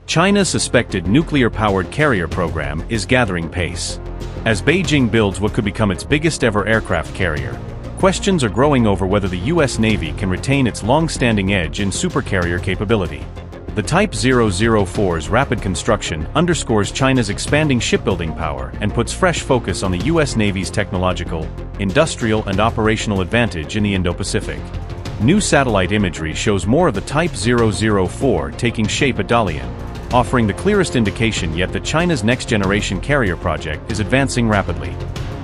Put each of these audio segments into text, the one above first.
China's suspected nuclear-powered carrier program is gathering pace. As Beijing builds what could become its biggest-ever aircraft carrier, questions are growing over whether the U.S. Navy can retain its long-standing edge in supercarrier capability. The Type 004's rapid construction underscores China's expanding shipbuilding power and puts fresh focus on the U.S. Navy's technological, industrial, and operational advantage in the Indo-Pacific. New satellite imagery shows more of the Type 004 taking shape at Dalian, offering the clearest indication yet that China's next-generation carrier project is advancing rapidly.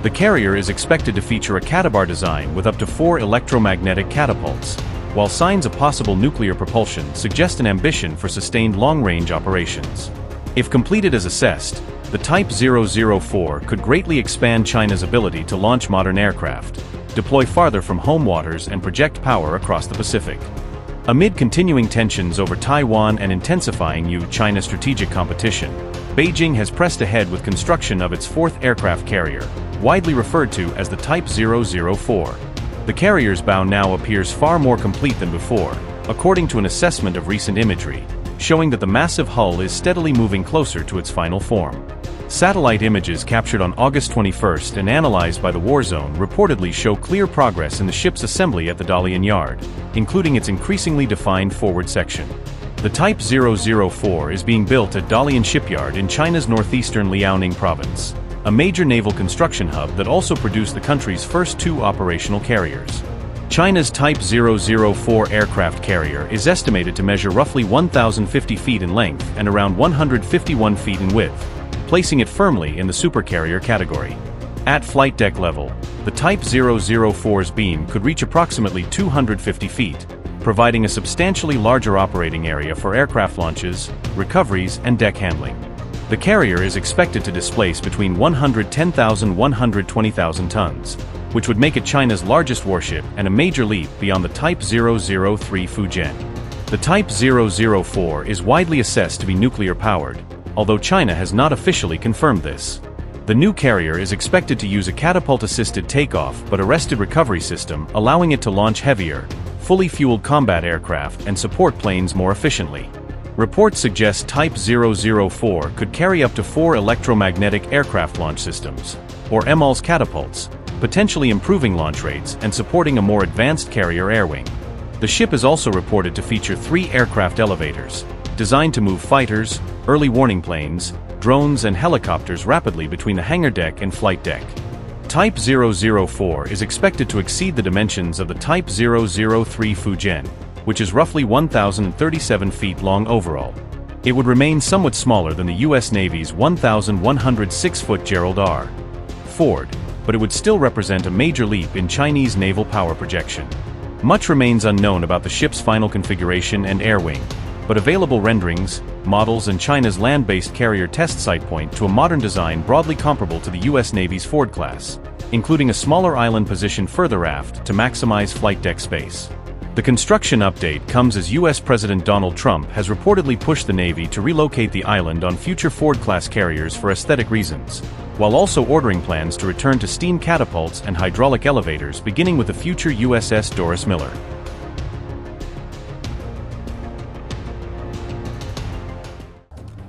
The carrier is expected to feature a catabar design with up to 4 electromagnetic catapults, while signs of possible nuclear propulsion suggest an ambition for sustained long-range operations. If completed as assessed, the Type 004 could greatly expand China's ability to launch modern aircraft, deploy farther from home waters, and project power across the Pacific. Amid continuing tensions over Taiwan and intensifying U.China strategic competition, Beijing has pressed ahead with construction of its fourth aircraft carrier, widely referred to as the Type 004. The carrier's bow now appears far more complete than before, according to an assessment of recent imagery, showing that the massive hull is steadily moving closer to its final form. Satellite images captured on August 21 and analyzed by the War Zone reportedly show clear progress in the ship's assembly at the Dalian yard, including its increasingly defined forward section. The Type 004 is being built at Dalian Shipyard in China's northeastern Liaoning province, a major naval construction hub that also produced the country's first 2 operational carriers. China's Type 004 aircraft carrier is estimated to measure roughly 1,050 feet in length and around 151 feet in width, placing it firmly in the supercarrier category. At flight deck level, the Type 004's beam could reach approximately 250 feet, providing a substantially larger operating area for aircraft launches, recoveries, and deck handling. The carrier is expected to displace between 110,000 and 120,000 tons, which would make it China's largest warship and a major leap beyond the Type 003 Fujian. The Type 004 is widely assessed to be nuclear-powered, although China has not officially confirmed this. The new carrier is expected to use a catapult-assisted takeoff but arrested recovery system, allowing it to launch heavier, fully fueled combat aircraft and support planes more efficiently. Reports suggest Type 004 could carry up to 4 electromagnetic aircraft launch systems, or EMALS catapults, potentially improving launch rates and supporting a more advanced carrier air wing. The ship is also reported to feature 3 aircraft elevators, designed to move fighters, early warning planes, drones and helicopters rapidly between the hangar deck and flight deck. Type 004 is expected to exceed the dimensions of the Type 003 Fujian, which is roughly 1,037 feet long overall. It would remain somewhat smaller than the U.S. Navy's 1,106-foot Gerald R. Ford, but it would still represent a major leap in Chinese naval power projection. Much remains unknown about the ship's final configuration and air wing, but available renderings, models and China's land-based carrier test site point to a modern design broadly comparable to the U.S. Navy's Ford class, including a smaller island positioned further aft to maximize flight deck space. The construction update comes as U.S. President Donald Trump has reportedly pushed the Navy to relocate the island on future Ford-class carriers for aesthetic reasons, while also ordering plans to return to steam catapults and hydraulic elevators beginning with the future USS Doris Miller.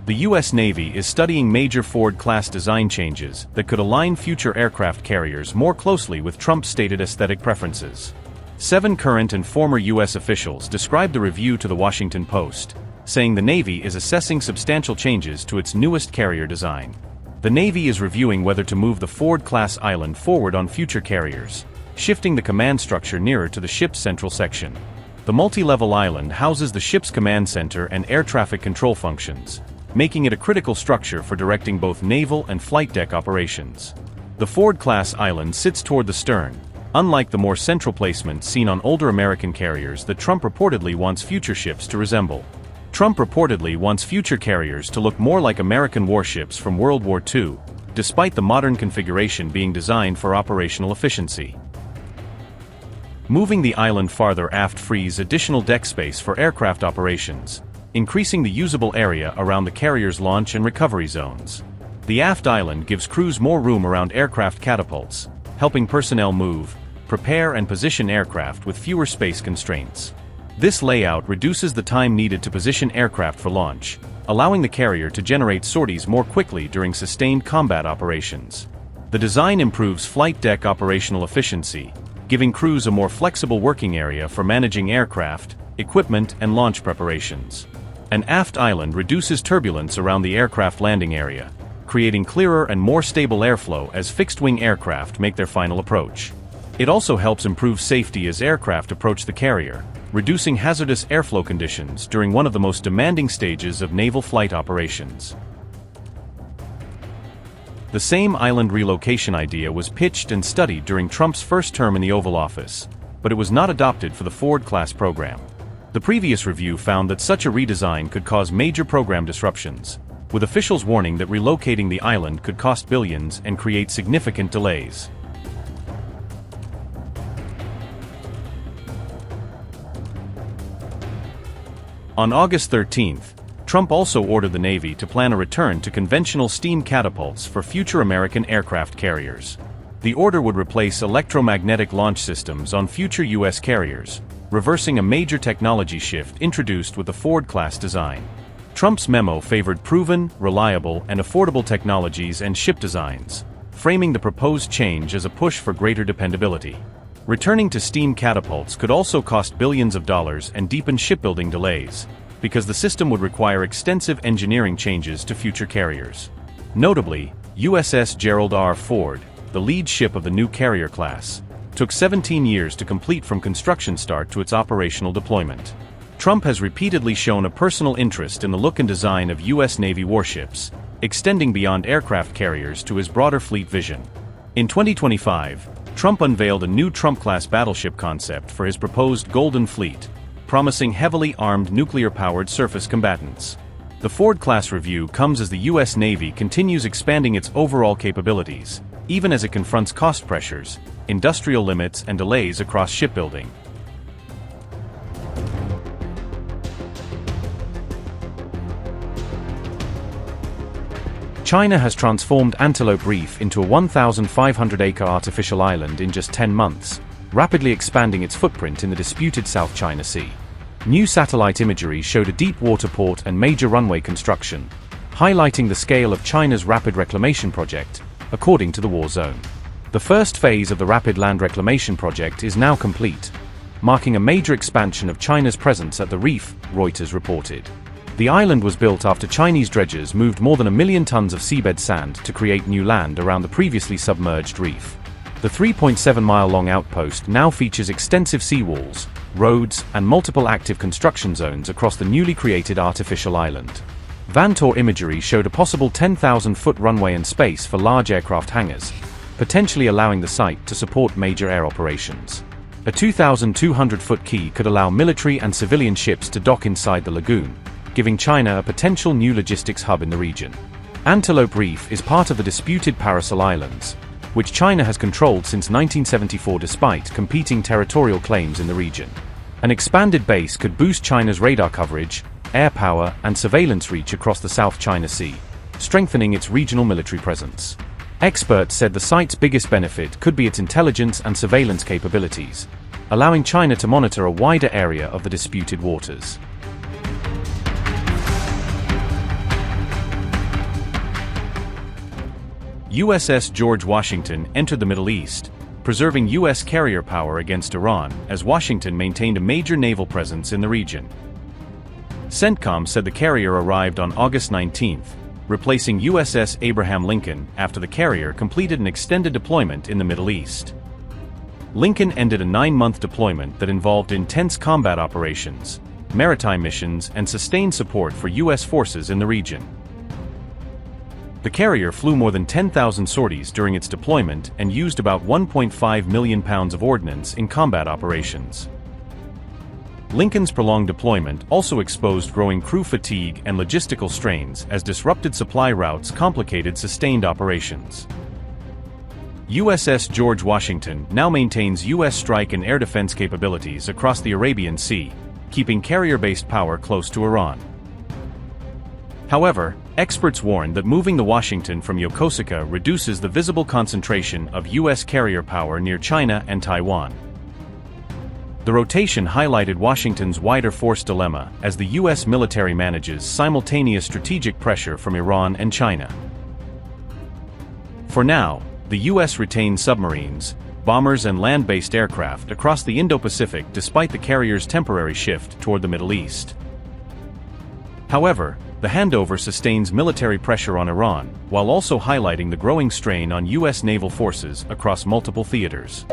The U.S. Navy is studying major Ford-class design changes that could align future aircraft carriers more closely with Trump's stated aesthetic preferences. 7 current and former U.S. officials described the review to the Washington Post, saying the Navy is assessing substantial changes to its newest carrier design. The Navy is reviewing whether to move the Ford-class island forward on future carriers, shifting the command structure nearer to the ship's central section. The multi-level island houses the ship's command center and air traffic control functions, making it a critical structure for directing both naval and flight deck operations. The Ford-class island sits toward the stern, unlike the more central placement seen on older American carriers that Trump reportedly wants future ships to resemble. Trump reportedly wants future carriers to look more like American warships from World War II, despite the modern configuration being designed for operational efficiency. Moving the island farther aft frees additional deck space for aircraft operations, increasing the usable area around the carrier's launch and recovery zones. The aft island gives crews more room around aircraft catapults, helping personnel move, prepare and position aircraft with fewer space constraints. This layout reduces the time needed to position aircraft for launch, allowing the carrier to generate sorties more quickly during sustained combat operations. The design improves flight deck operational efficiency, giving crews a more flexible working area for managing aircraft, equipment, and launch preparations. An aft island reduces turbulence around the aircraft landing area, creating clearer and more stable airflow as fixed-wing aircraft make their final approach. It also helps improve safety as aircraft approach the carrier, reducing hazardous airflow conditions during one of the most demanding stages of naval flight operations. The same island relocation idea was pitched and studied during Trump's first term in the Oval Office, but it was not adopted for the Ford-class program. The previous review found that such a redesign could cause major program disruptions, with officials warning that relocating the island could cost billions and create significant delays. On August 13, Trump also ordered the Navy to plan a return to conventional steam catapults for future American aircraft carriers. The order would replace electromagnetic launch systems on future U.S. carriers, reversing a major technology shift introduced with the Ford-class design. Trump's memo favored proven, reliable, and affordable technologies and ship designs, framing the proposed change as a push for greater dependability. Returning to steam catapults could also cost billions of dollars and deepen shipbuilding delays, because the system would require extensive engineering changes to future carriers. Notably, USS Gerald R. Ford, the lead ship of the new carrier class, took 17 years to complete from construction start to its operational deployment. Trump has repeatedly shown a personal interest in the look and design of U.S. Navy warships, extending beyond aircraft carriers to his broader fleet vision. In 2025, Trump unveiled a new Trump-class battleship concept for his proposed Golden Fleet, promising heavily armed nuclear-powered surface combatants. The Ford-class review comes as the U.S. Navy continues expanding its overall capabilities, even as it confronts cost pressures, industrial limits, and delays across shipbuilding. China has transformed Antelope Reef into a 1,500-acre artificial island in just 10 months, rapidly expanding its footprint in the disputed South China Sea. New satellite imagery showed a deep water port and major runway construction, highlighting the scale of China's rapid reclamation project, according to the war zone. The first phase of the rapid land reclamation project is now complete, marking a major expansion of China's presence at the Reef, Reuters reported. The island was built after Chinese dredgers moved more than 1 million tons of seabed sand to create new land around the previously submerged reef. The 3.7-mile-long outpost now features extensive seawalls, roads, and multiple active construction zones across the newly created artificial island. Vantor imagery showed a possible 10,000-foot runway and space for large aircraft hangars, potentially allowing the site to support major air operations. A 2,200-foot quay could allow military and civilian ships to dock inside the lagoon, giving China a potential new logistics hub in the region. Antelope Reef is part of the disputed Paracel Islands, which China has controlled since 1974 despite competing territorial claims in the region. An expanded base could boost China's radar coverage, air power, and surveillance reach across the South China Sea, strengthening its regional military presence. Experts said the site's biggest benefit could be its intelligence and surveillance capabilities, allowing China to monitor a wider area of the disputed waters. USS George Washington entered the Middle East, preserving U.S. carrier power against Iran as Washington maintained a major naval presence in the region. CENTCOM said the carrier arrived on August 19, replacing USS Abraham Lincoln after the carrier completed an extended deployment in the Middle East. Lincoln ended a 9-month deployment that involved intense combat operations, maritime missions, and sustained support for U.S. forces in the region. The carrier flew more than 10,000 sorties during its deployment and used about 1.5 million pounds of ordnance in combat operations. Lincoln's prolonged deployment also exposed growing crew fatigue and logistical strains as disrupted supply routes complicated sustained operations. USS George Washington now maintains U.S. strike and air defense capabilities across the Arabian Sea, keeping carrier-based power close to Iran. However, experts warn that moving the Washington from Yokosuka reduces the visible concentration of U.S. carrier power near China and Taiwan. The rotation highlighted Washington's wider force dilemma as the U.S. military manages simultaneous strategic pressure from Iran and China. For now, the U.S. retains submarines, bombers and land-based aircraft across the Indo-Pacific despite the carrier's temporary shift toward the Middle East. However, the handover sustains military pressure on Iran, while also highlighting the growing strain on U.S. naval forces across multiple theaters.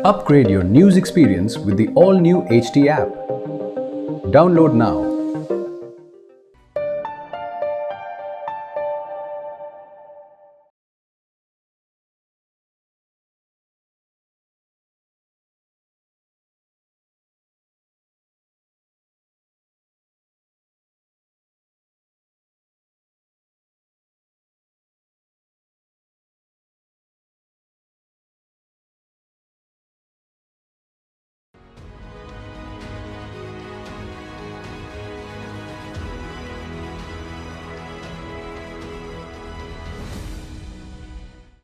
Upgrade your news experience with the all-new HT app. Download now.